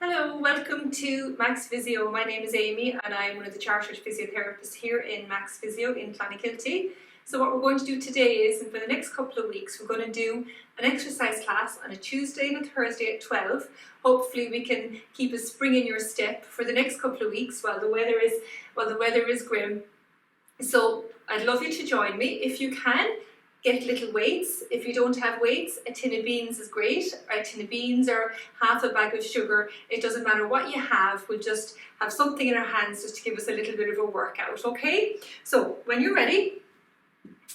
Hello, welcome to Max Physio. My name is Amy and I'm one of the Chartered Physiotherapists here in Max Physio in Clonakilty. So what we're going to do today is, and for the next couple of weeks, we're going to do an exercise class on a Tuesday and a Thursday at 12. Hopefully we can keep a spring in your step for the next couple of weeks while the weather is grim. So I'd love you to join me. If you can, get little weights. If you don't have weights, a tin of beans is great. A tin of beans or half a bag of sugar. It doesn't matter what you have. We'll just have something in our hands just to give us a little bit of a workout, okay? So when you're ready,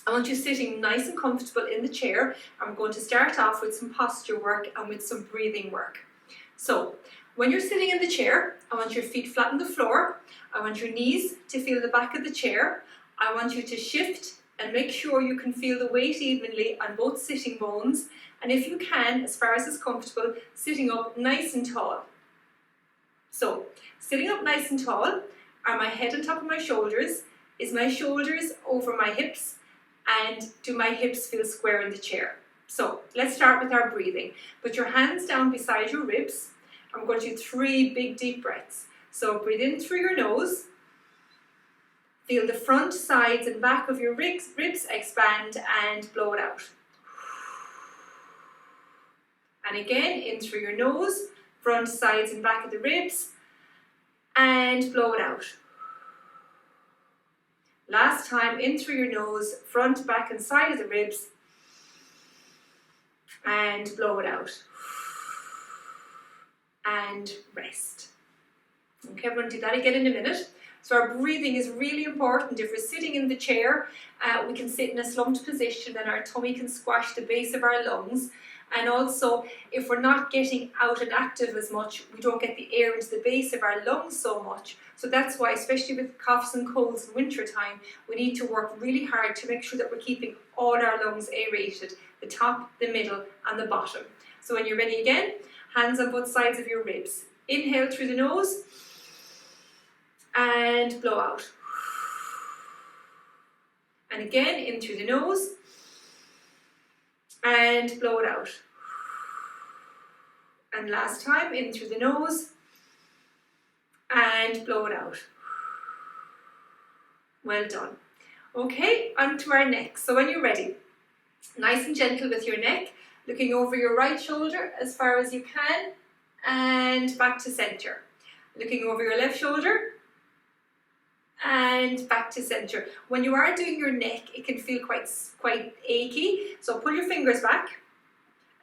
I want you sitting nice and comfortable in the chair. I'm going to start off with some posture work and with some breathing work. So when you're sitting in the chair, I want your feet flat on the floor. I want your knees to feel the back of the chair. I want you to shift and make sure you can feel the weight evenly on both sitting bones. And if you can, as far as is comfortable, sitting up nice and tall. So, sitting up nice and tall, are my head on top of my shoulders? Is my shoulders over my hips? And do my hips feel square in the chair? So, let's start with our breathing. Put your hands down beside your ribs. I'm going to do 3 big deep breaths. So, breathe in through your nose. Feel the front, sides and back of your ribs expand and blow it out. And again, in through your nose, front, sides and back of the ribs and blow it out. Last time, in through your nose, front, back and side of the ribs and blow it out. And rest. Okay, we're going to do that again in a minute. So our breathing is really important. If we're sitting in the chair, we can sit in a slumped position and our tummy can squash the base of our lungs. And also, if we're not getting out and active as much, we don't get the air into the base of our lungs so much. So that's why, especially with coughs and colds in winter time, we need to work really hard to make sure that we're keeping all our lungs aerated, the top, the middle and the bottom. So when you're ready again, hands on both sides of your ribs. Inhale through the nose and blow out. And again, in through the nose and blow it out. And last time, in through the nose and blow it out. Well done. Okay, onto our neck. So when you're ready, nice and gentle with your neck, looking over your right shoulder as far as you can and back to center. Looking over your left shoulder and back to center. When you are doing your neck, it can feel quite achy. So pull your fingers back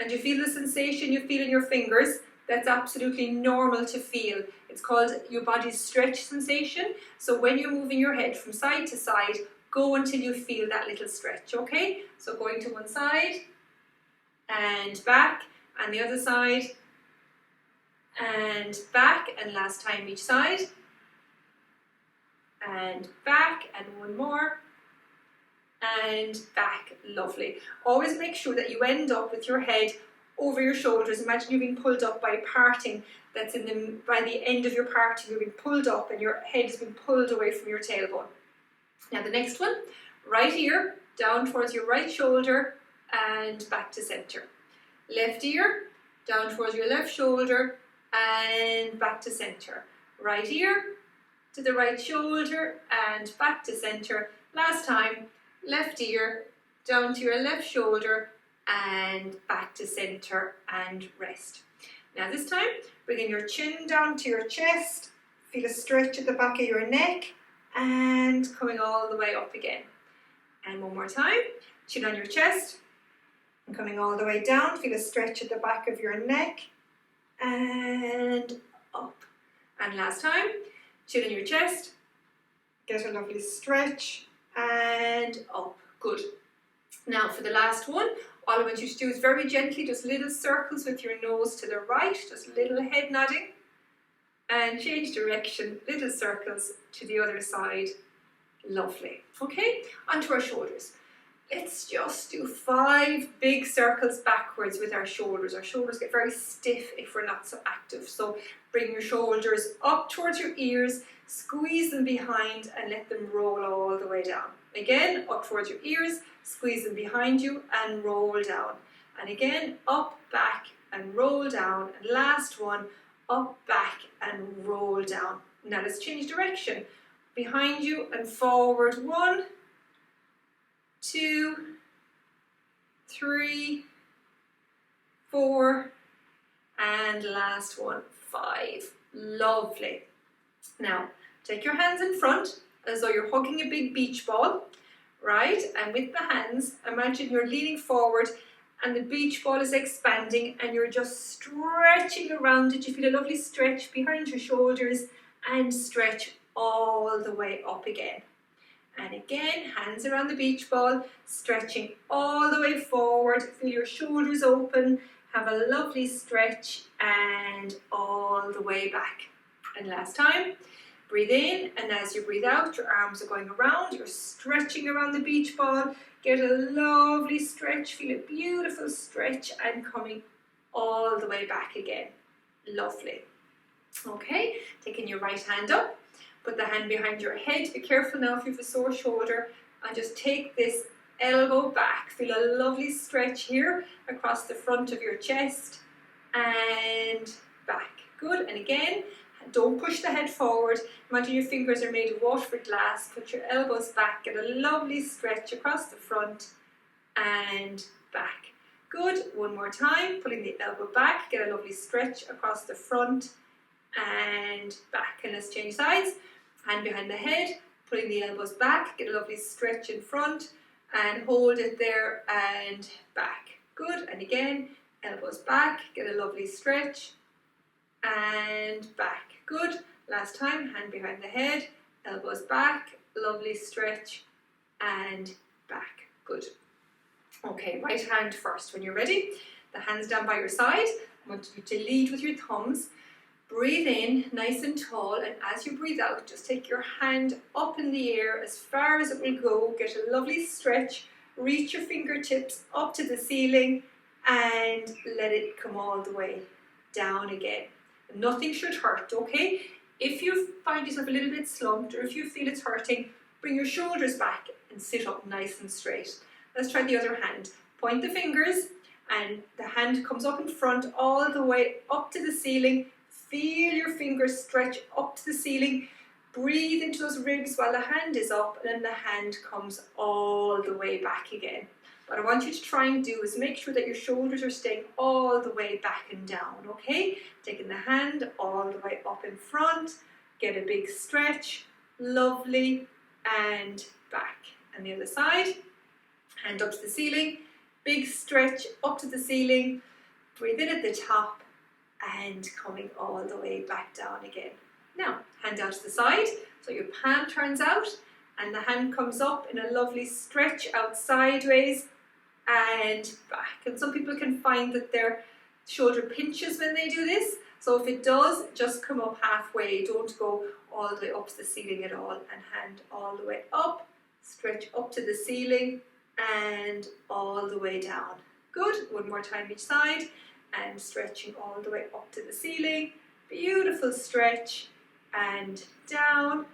and you feel the sensation you feel in your fingers. That's absolutely normal to feel. It's called your body's stretch sensation. So when you're moving your head from side to side, go until you feel that little stretch, okay? So going to one side and back and the other side and back and last time each side. And back and one more and back. Lovely. Always make sure that you end up with your head over your shoulders. Imagine you're being pulled up by a parting that's by the end of your parting, you're being pulled up and your head is being pulled away from your tailbone. Now the next one, right ear down towards your right shoulder and back to center. Left ear down towards your left shoulder and back to center. Right ear to the right shoulder and back to center. Last time, left ear down to your left shoulder and back to center and rest. Now this time, bringing your chin down to your chest, feel a stretch at the back of your neck and coming all the way up again. And one more time, chin on your chest and coming all the way down, feel a stretch at the back of your neck and up. And last time, chin on your chest, get a lovely stretch and up. Good. Now for the last one, all I want you to do is very gently, just little circles with your nose to the right, just little head nodding and change direction, little circles to the other side. Lovely. Okay, onto our shoulders. Let's just do 5 big circles backwards with our shoulders. Our shoulders get very stiff if we're not so active. So bring your shoulders up towards your ears, squeeze them behind and let them roll all the way down. Again, up towards your ears, squeeze them behind you and roll down. And again, up, back and roll down. And last one, up, back, and roll down. Now let's change direction. Behind you and forward. 1, 2, 3, 4, and last one, 5. Lovely. Now, take your hands in front as though you're hugging a big beach ball, right? And with the hands, imagine you're leaning forward and the beach ball is expanding and you're just stretching around it. You feel a lovely stretch behind your shoulders and stretch all the way up again. And again, hands around the beach ball, stretching all the way forward. Feel your shoulders open, have a lovely stretch and all the way back. And last time, breathe in, and as you breathe out, your arms are going around, you're stretching around the beach ball. Get a lovely stretch, feel a beautiful stretch and coming all the way back again. Lovely. Okay, taking your right hand up, put the hand behind your head. Be careful now if you have a sore shoulder, and just take this elbow back. Feel a lovely stretch here across the front of your chest and back. Good, and again, don't push the head forward. Imagine your fingers are made of Waterford glass. Put your elbows back, get a lovely stretch across the front and back. Good, one more time, pulling the elbow back, get a lovely stretch across the front and back. And let's change sides. Hand behind the head, pulling the elbows back, get a lovely stretch in front and hold it there and back. Good, and again, elbows back, get a lovely stretch and back. Good, last time, hand behind the head, elbows back, lovely stretch and back. Good. Okay, right hand first. When you're ready, the hands down by your side. I want you to lead with your thumbs. Breathe in nice and tall, and as you breathe out, just take your hand up in the air as far as it will go. Get a lovely stretch, reach your fingertips up to the ceiling and let it come all the way down again. Nothing should hurt, okay? If you find yourself a little bit slumped or if you feel it's hurting, bring your shoulders back and sit up nice and straight. Let's try the other hand. Point the fingers and the hand comes up in front all the way up to the ceiling. Feel your fingers stretch up to the ceiling. Breathe into those ribs while the hand is up, and then the hand comes all the way back again. What I want you to try and do is make sure that your shoulders are staying all the way back and down, okay? Taking the hand all the way up in front, get a big stretch, lovely, and back. And the other side, hand up to the ceiling, big stretch up to the ceiling, breathe in at the top, and coming all the way back down again. Now, hand out to the side, so your palm turns out, and the hand comes up in a lovely stretch out sideways, and back. And some people can find that their shoulder pinches when they do this, so if it does, just come up halfway. Don't go all the way up to the ceiling at all, and hand all the way up, stretch up to the ceiling and all the way down. Good, one more time each side, and stretching all the way up to the ceiling. Beautiful stretch and down.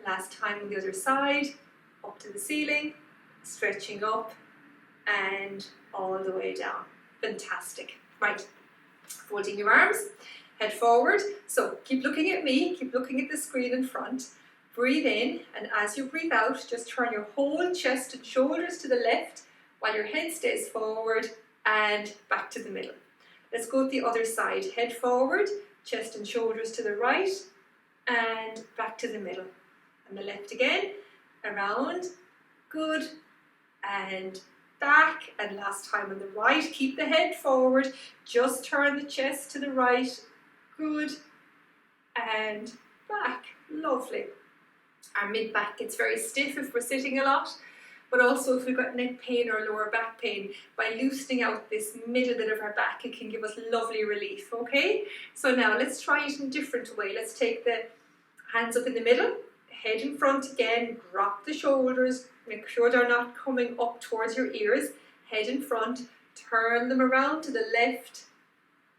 Last time on the other side, up to the ceiling, stretching up and all the way down. Fantastic. Right, folding your arms, head forward. So keep looking at me, keep looking at the screen in front. Breathe in, and as you breathe out, just turn your whole chest and shoulders to the left while your head stays forward and back to the middle. Let's go to the other side. Head forward, chest and shoulders to the right and back to the middle. And the left again, around, good, and back. And last time on the right, keep the head forward, just turn the chest to the right, good, and back. Lovely. Our mid-back gets very stiff if we're sitting a lot, but also if we've got neck pain or lower back pain, by loosening out this middle bit of our back, it can give us lovely relief, okay? So now let's try it in a different way. Let's take the hands up in the middle, head in front again, drop the shoulders, make sure they're not coming up towards your ears, head in front, turn them around to the left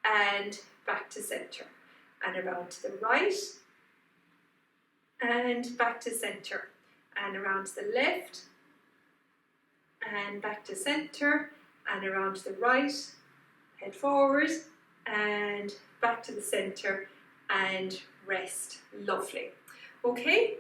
and back to center, and around to the right, and back to center, and around to the left, and back to center, and around to the right, head forward, and back to the center, and rest. Lovely. Okay,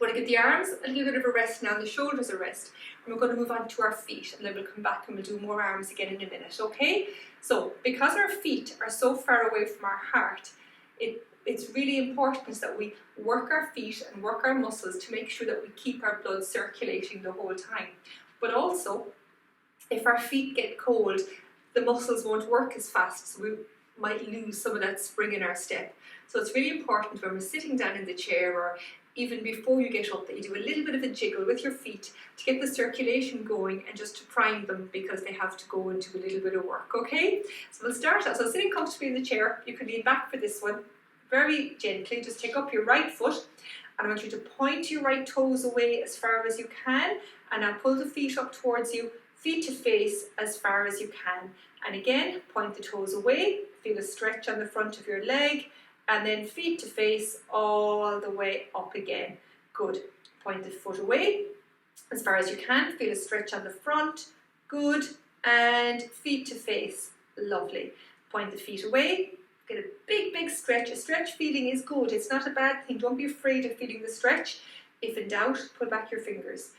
we're going to give the arms a little bit of a rest now, the shoulders a rest, and we're going to move on to our feet, and then we'll come back and we'll do more arms again in a minute. Okay, so because our feet are so far away from our heart, it's really important that we work our feet and work our muscles to make sure that we keep our blood circulating the whole time. But also, if our feet get cold, the muscles won't work as fast, so we might lose some of that spring in our step. So it's really important when we're sitting down in the chair, or even before you get up, that you do a little bit of a jiggle with your feet to get the circulation going and just to prime them, because they have to go and do a little bit of work. Okay, so we'll start out. So sitting comfortably in the chair, you can lean back for this one. Very gently, just take up your right foot, and I want you to point your right toes away as far as you can, and now pull the feet up towards you, feet to face as far as you can. And again, point the toes away, feel a stretch on the front of your leg, and then feet to face all the way up again. Good. Point the foot away as far as you can, feel a stretch on the front. Good. And feet to face. Lovely. Point the feet away. Get a big stretch. A stretch feeling is good. It's not a bad thing. Don't be afraid of feeling the stretch. If in doubt, pull back your fingers.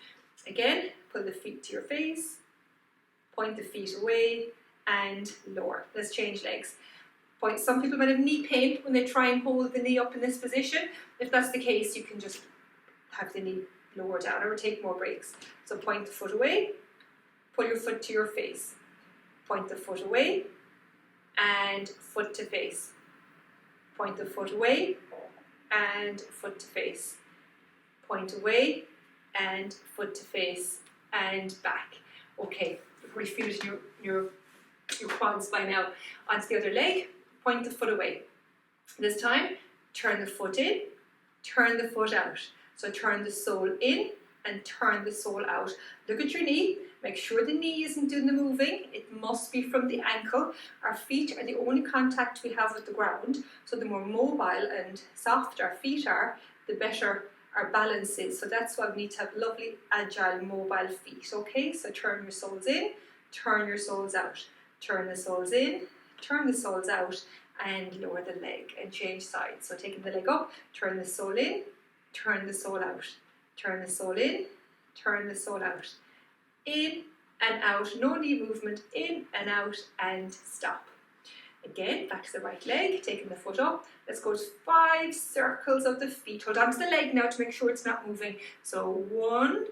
Again, pull the feet to your face. Point the feet away and lower. Let's change legs. Point. Some people might have knee pain when they try and hold the knee up in this position. If that's the case, you can just have the knee lower down or take more breaks. So point the foot away. Pull your foot to your face. Point the foot away and foot to face. Point the foot away and foot to face. Point away and foot to face and back. Okay, you probably feel it in your quads by now. Onto the other leg, point the foot away. This time, turn the foot in, turn the foot out. So turn the sole in and turn the sole out. Look at your knee. Make sure the knee isn't doing the moving. It must be from the ankle. Our feet are the only contact we have with the ground. So the more mobile and soft our feet are, the better our balance is. So that's why we need to have lovely, agile, mobile feet. Okay, so turn your soles in, turn your soles out. Turn the soles in, turn the soles out, and lower the leg and change sides. So taking the leg up, turn the sole in, turn the sole out. Turn the sole in, turn the sole out. In and out, no knee movement, in and out, and stop. Again, back to the right leg, taking the foot up. Let's go to 5 circles of the feet. Hold on to the leg now to make sure it's not moving. So 1,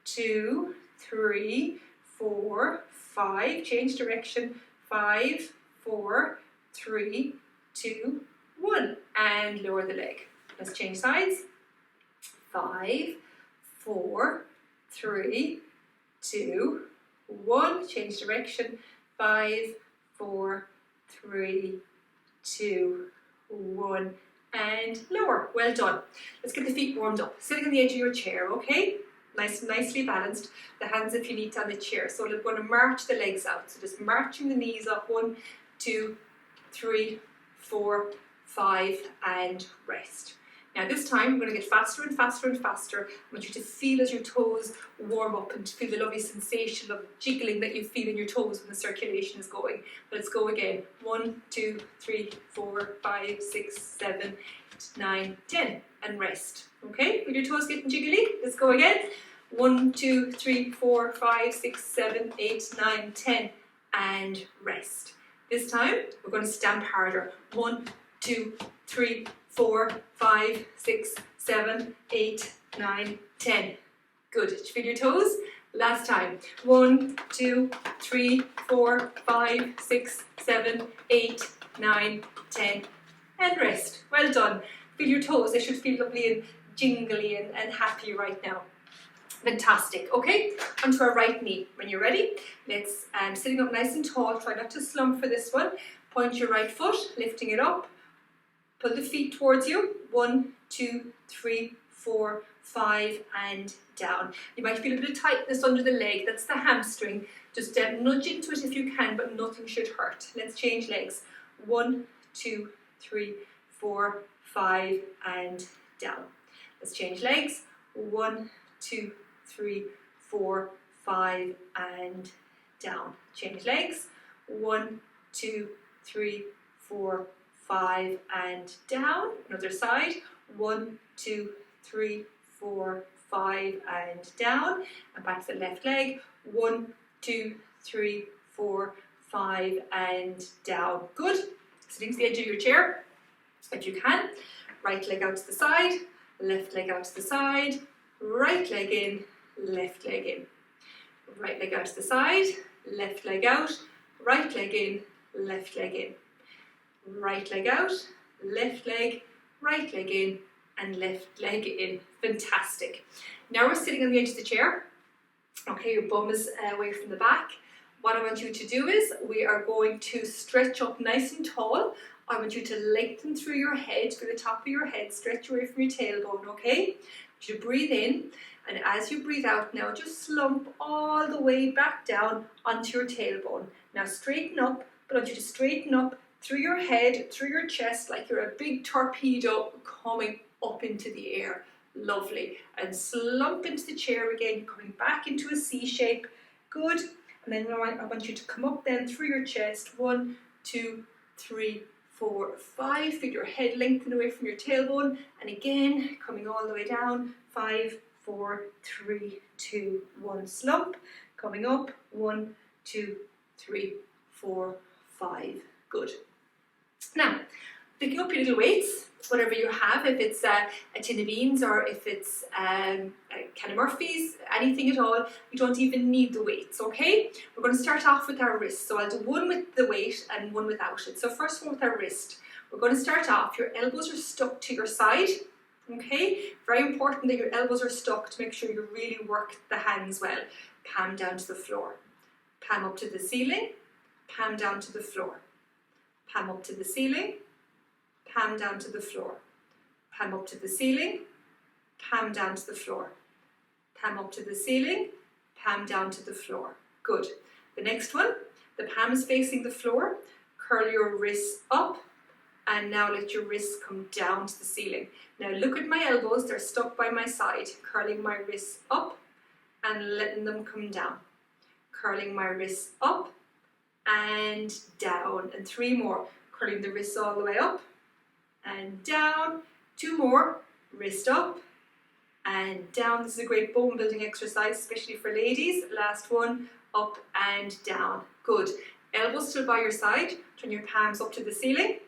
2, 3, 4, 5. Change direction. 5, 4, 3, 2, 1. And lower the leg. Let's change sides. 5, 4, 3, 2, 1. Change direction. 5, 4, 3, 2, 1. And lower. Well done. Let's get the feet warmed up. Sitting on the edge of your chair, okay? Nicely balanced. The hands, if you need, on the chair. So we're going to march the legs out. So just marching the knees up. 1, 2, 3, 4, 5, and rest. Now this time, we're going to get faster and faster and faster. I want you to feel as your toes warm up and to feel the lovely sensation of jiggling that you feel in your toes when the circulation is going. Let's go again. 1, 2, 3, 4, 5, 6, 7, 8, 9, 10. And rest. Okay, with your toes getting jiggly, let's go again. 1, 2, 3, 4, 5, 6, 7, 8, 9, 10. And rest. This time, we're going to stamp harder. 1, 2, 3, 4, 5, 6, 7, 8, 9, 10. Good. Did you feel your toes? Last time. 1, 2, 3, 4, 5, 6, 7, 8, 9, 10. And rest. Well done. Feel your toes. They should feel lovely and jingly and happy right now. Fantastic. Okay, onto our right knee. When you're ready, let's sitting up nice and tall. Try not to slump for this one. Point your right foot, lifting it up. Pull the feet towards you. 1, 2, 3, 4, 5, and down. You might feel a bit of tightness under the leg. That's the hamstring. Just nudge into it if you can, but nothing should hurt. Let's change legs. 1, 2, 3, 4, 5, and down. Let's change legs. 1, 2, 3, 4, 5, and down. Change legs. 1, 2, 3, 4, 5, and down. Another side. 1, 2, 3, 4, 5, and down. And back to the left leg. 1, 2, 3, 4, 5, and down. Good. Sitting to the edge of your chair if you can. Right leg out to the side, left leg out to the side, right leg in, left leg in. Right leg out to the side, left leg out, right leg in, left leg in. Right leg out, left leg, right leg in, and left leg in. Fantastic. Now we're sitting on the edge of the chair. Okay, your bum is away from the back. What I want you to do is we are going to stretch up nice and tall. I want you to lengthen through your head, through the top of your head, stretch away from your tailbone, okay? I want you to breathe in, and as you breathe out now, just slump all the way back down onto your tailbone. Now straighten up, but I want you to straighten up through your head, through your chest, like you're a big torpedo coming up into the air. Lovely. And slump into the chair again, coming back into a C shape. Good. And then I want you to come up then through your chest. 1, 2, 3, 4, 5. Feel your head lengthen away from your tailbone. And again, coming all the way down. 5, 4, 3, 2, 1. Slump. Coming up. 1, 2, 3, 4, 5. Good. Now, picking up your little weights, whatever you have, if it's a tin of beans or if it's a can of Murphy's, anything at all, you don't even need the weights, okay? We're going to start off with our wrist. So I'll do one with the weight and one without it. So first one with our wrist. We're going to start off, your elbows are stuck to your side, okay? Very important that your elbows are stuck to make sure you really work the hands well. Palm down to the floor. Palm up to the ceiling. Palm down to the floor. Palm up to the ceiling. Palm down to the floor. Palm up to the ceiling. Palm down to the floor. Palm up to the ceiling. Palm down to the floor. Good. The next one, the palm is facing the floor. Curl your wrists up and now let your wrists come down to the ceiling. Now look at my elbows, they're stuck by my side. Curling my wrists up and letting them come down. Curling my wrists up and down. And 3 more. Curling the wrists all the way up and down. 2 more. Wrist up and down. This is a great bone building exercise, especially for ladies. Last one. Up and down. Good. Elbows still by your side. Turn your palms up to the ceiling.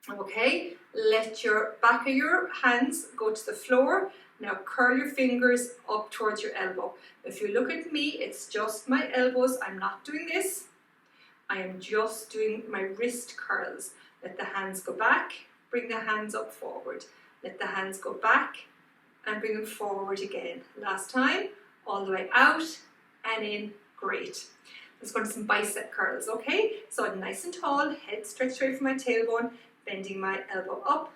Okay. Let your back of your hands go to the floor. Now curl your fingers up towards your elbow. If you look at me, it's just my elbows. I'm not doing this. I am just doing my wrist curls. Let the hands go back. Bring the hands up forward. Let the hands go back and bring them forward again. Last time, all the way out and in. Great. Let's go to some bicep curls, okay? So I'm nice and tall, head stretched away from my tailbone, bending my elbow up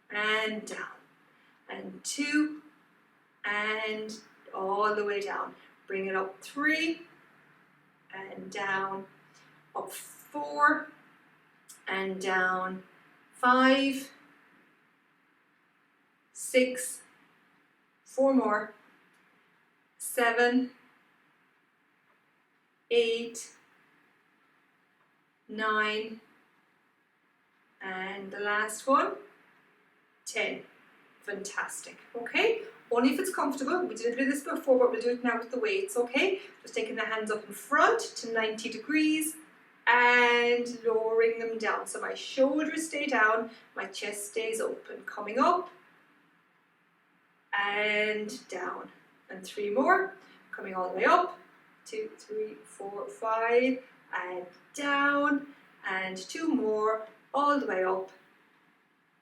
and down. And 2 and all the way down. Bring it up 3 and down. Up 4 and down. 5, 6, 4 more, 7, 8, 9, and the last one, 10. Fantastic. Okay, only if it's comfortable. We did a bit of this before, but we'll do it now with the weights. Okay, just taking the hands up in front to 90 degrees and lowering them down. So my shoulders stay down, my chest stays open. Coming up and down. And 3 more. Coming all the way up. 2, 3, 4, 5 and down. And 2 more. All the way up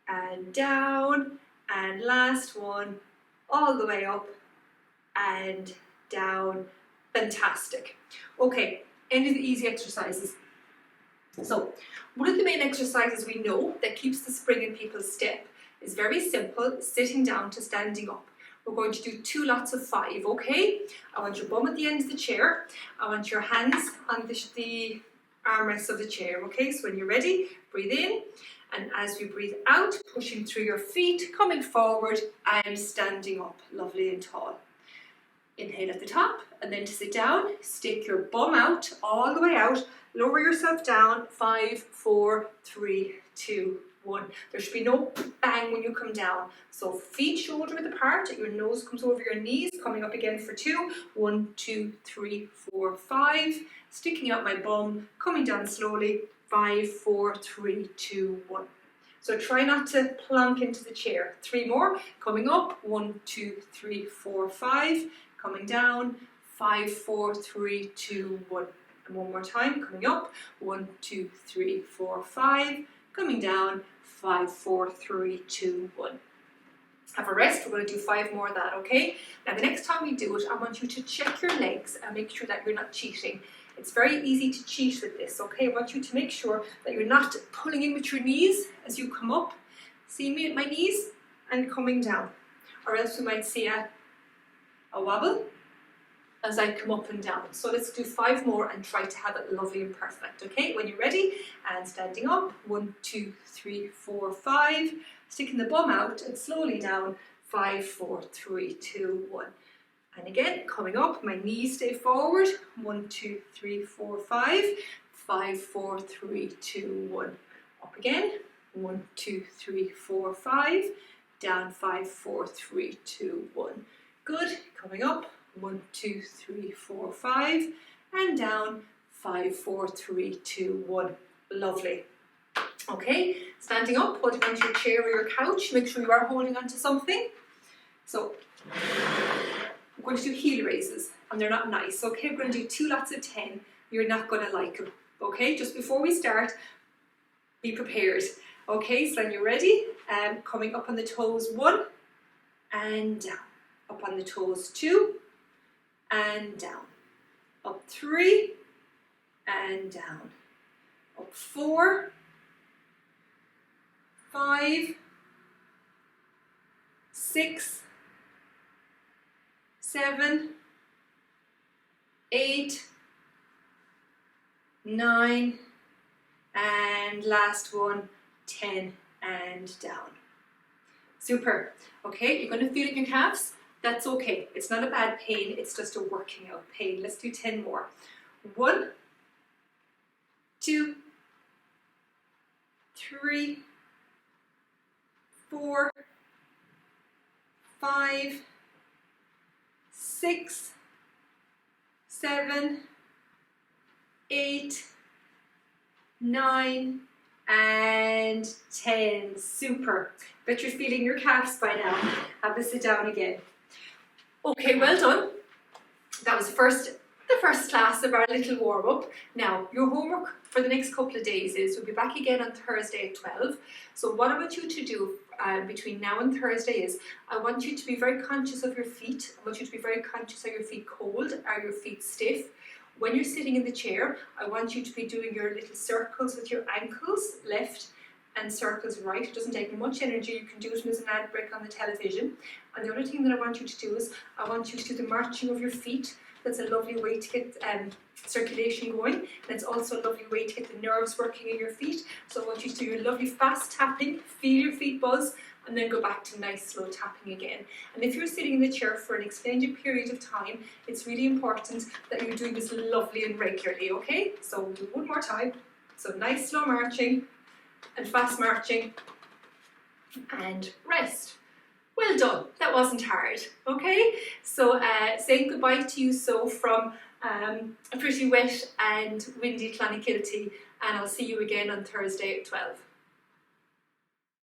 and down. And last one. All the way up and down. Fantastic. Okay, end of the easy exercises. So, one of the main exercises we know that keeps the spring in people's step is very simple, sitting down to standing up. We're going to do 2 lots of 5, okay? I want your bum at the end of the chair. I want your hands on the armrests of the chair, okay? So when you're ready, breathe in. And as we breathe out, pushing through your feet, coming forward and standing up, lovely and tall. Inhale at the top, and then to sit down, stick your bum out, all the way out, lower yourself down, 5, 4, 3, 2, 1. There should be no bang when you come down. So feet shoulder width apart, your nose comes over your knees, coming up again for 2, 1, 2, 3, 4, 5, sticking out my bum, coming down slowly, 5, 4, 3, 2, 1. So try not to plonk into the chair. 3 more, coming up, 1, 2, 3, 4, 5, coming down, 5, 4, 3, 2, 1. And one more time, coming up, 1, 2, 3, 4, 5, coming down, 5, 4, 3, 2, 1. Have a rest. We're going to do 5 more of that, okay? Now the next time we do it, I want you to check your legs and make sure that you're not cheating. It's very easy to cheat with this, okay? I want you to make sure that you're not pulling in with your knees as you come up. See me at my knees and coming down. Or else we might see a wobble as I come up and down. So let's do 5 more and try to have it lovely and perfect, okay? When you're ready, and standing up, 1, 2, 3, 4, 5, sticking the bum out and slowly down, 5, 4, 3, 2, 1. And again, coming up, my knees stay forward, 1, 2, 3, 4, 5, 5, 4, 3, 2, 1. Up again, 1, 2, 3, 4, 5, down, 5, 4, 3, 2, 1. Good, coming up, 1, 2, 3, 4, 5, and down, 5, 4, 3, 2, 1. Lovely. Okay, standing up, holding onto your chair or your couch, make sure you are holding onto something. So, I'm going to do heel raises, and they're not nice, okay? We're going to do 2 lots of 10. You're not going to like them, okay? Just before we start, be prepared. Okay, so when you're ready, coming up on the toes, 1, and down. Up on the toes, 2, and down. Up 3, and down. Up 4, 5, 6, 7, 8, 9, and last one, 10, and down. Super. Okay, you're going to feel it in your calves. That's okay. It's not a bad pain. It's just a working out pain. Let's do 10 more. 1, 2, 3, 4, 5, 6, 7, 8, 9, and 10. Super. Bet you're feeling your calves by now. Have a sit down again. Okay, well done. That was the first class of our little warm-up. Now, your homework for the next couple of days is we'll be back again on Thursday at 12. So what I want you to do between now and Thursday is I want you to be very conscious of your feet. I want you to be very conscious, are your feet cold? Are your feet stiff? When you're sitting in the chair, I want you to be doing your little circles with your ankles, left, and circles right. It doesn't take much energy. You can do it as an ad break on the television. And the other thing that I want you to do is I want you to do the marching of your feet. That's a lovely way to get circulation going, and it's also a lovely way to get the nerves working in your feet. So I want you to do your lovely fast tapping, feel your feet buzz, and then go back to nice slow tapping again. And if you're sitting in the chair for an extended period of time, it's really important that you're doing this lovely and regularly, okay? So we'll do one more time. So nice slow marching and fast marching and rest. Well done, that wasn't hard, okay? So saying goodbye to you so from a pretty wet and windy Clonakilty, and I'll see you again on Thursday at 12.